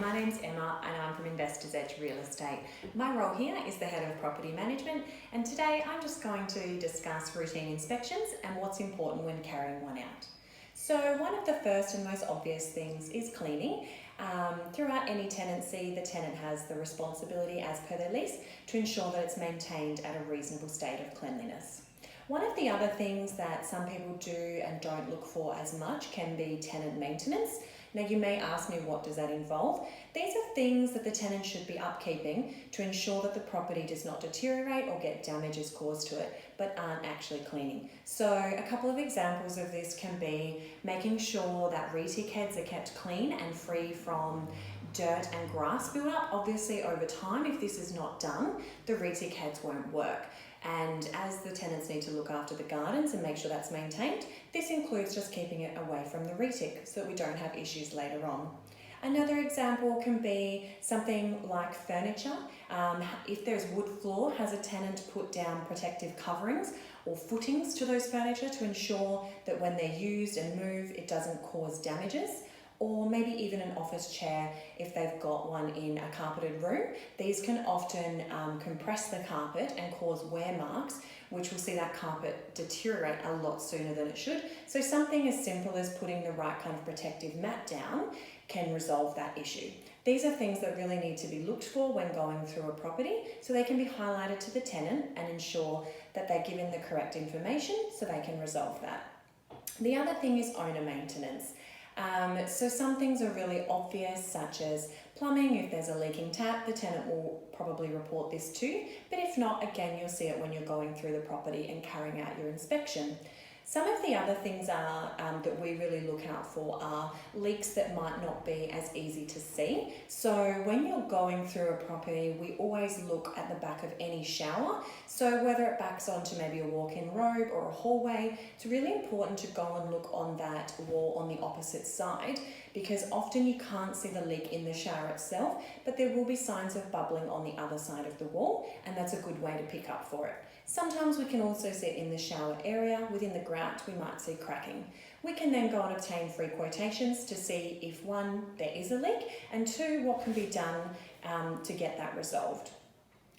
my name's Emma and I'm from Investors Edge Real Estate. My role here is the Head of Property Management, and today I'm just going to discuss routine inspections and what's important when carrying one out. So one of the first and most obvious things is cleaning. Throughout any tenancy, the tenant has the responsibility as per their lease to ensure that it's maintained at a reasonable state of cleanliness. One of the other things that some people do and don't look for as much can be tenant maintenance. Now you may ask me, what does that involve? These are things that the tenant should be upkeeping to ensure that the property does not deteriorate or get damages caused to it, but aren't actually cleaning. So a couple of examples of this can be making sure that retic heads are kept clean and free from dirt and grass build-up. Obviously over time, if this is not done, the retic heads won't work. And as the tenants need to look after the gardens and make sure that's maintained, this includes just keeping it away from the retic so that we don't have issues later on. Another example can be something like furniture. If there's wood floor, has a tenant put down protective coverings or footings to those furniture to ensure that when they're used and moved, it doesn't cause damages? Or maybe even an office chair if they've got one in a carpeted room. These can often compress the carpet and cause wear marks, which will see that carpet deteriorate a lot sooner than it should. So something as simple as putting the right kind of protective mat down can resolve that issue. These are things that really need to be looked for when going through a property, so they can be highlighted to the tenant and ensure that they're given the correct information so they can resolve that. The other thing is owner maintenance. So some things are really obvious, such as plumbing. If there's a leaking tap, the tenant will probably report this too, but if not, again, you'll see it when you're going through the property and carrying out your inspection. Some of the other things that we really look out for are leaks that might not be as easy to see. So when you're going through a property, we always look at the back of any shower. So whether it backs onto maybe a walk-in robe or a hallway, it's really important to go and look on that wall on the opposite side, because often you can't see the leak in the shower itself, but there will be signs of bubbling on the other side of the wall, and that's a good way to pick up for it. Sometimes we can also see it in the shower area. Within the grout, we might see cracking. We can then go and obtain free quotations to see if one, there is a leak, and two, what can be done to get that resolved.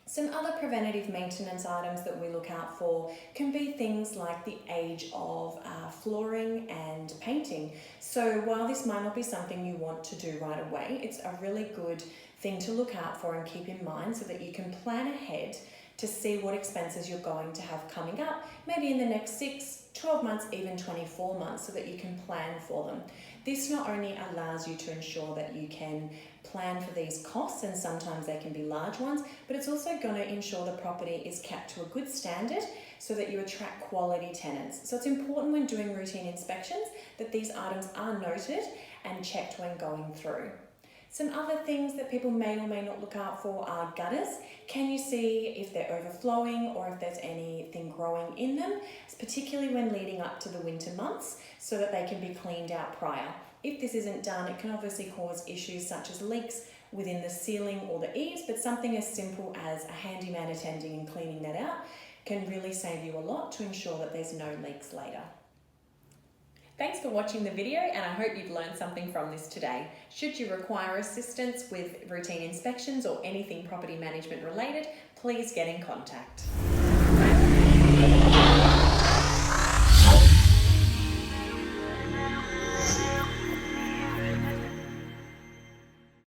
Some other preventative maintenance items that we look out for can be things like the age of flooring and painting. So while this might not be something you want to do right away, it's a really good thing to look out for and keep in mind so that you can plan ahead to see what expenses you're going to have coming up, maybe in the next 6, 12 months, even 24 months, so that you can plan for them. This not only allows you to ensure that you can plan for these costs, and sometimes they can be large ones, but it's also going to ensure the property is kept to a good standard so that you attract quality tenants. So it's important when doing routine inspections that these items are noted and checked when going through. Some other things that people may or may not look out for are gutters. Can you see if they're overflowing or if there's anything growing in them, particularly when leading up to the winter months, so that they can be cleaned out prior. If this isn't done, it can obviously cause issues such as leaks within the ceiling or the eaves, but something as simple as a handyman attending and cleaning that out can really save you a lot to ensure that there's no leaks later. Thanks for watching the video, and I hope you've learned something from this today. Should you require assistance with routine inspections or anything property management related, please get in contact.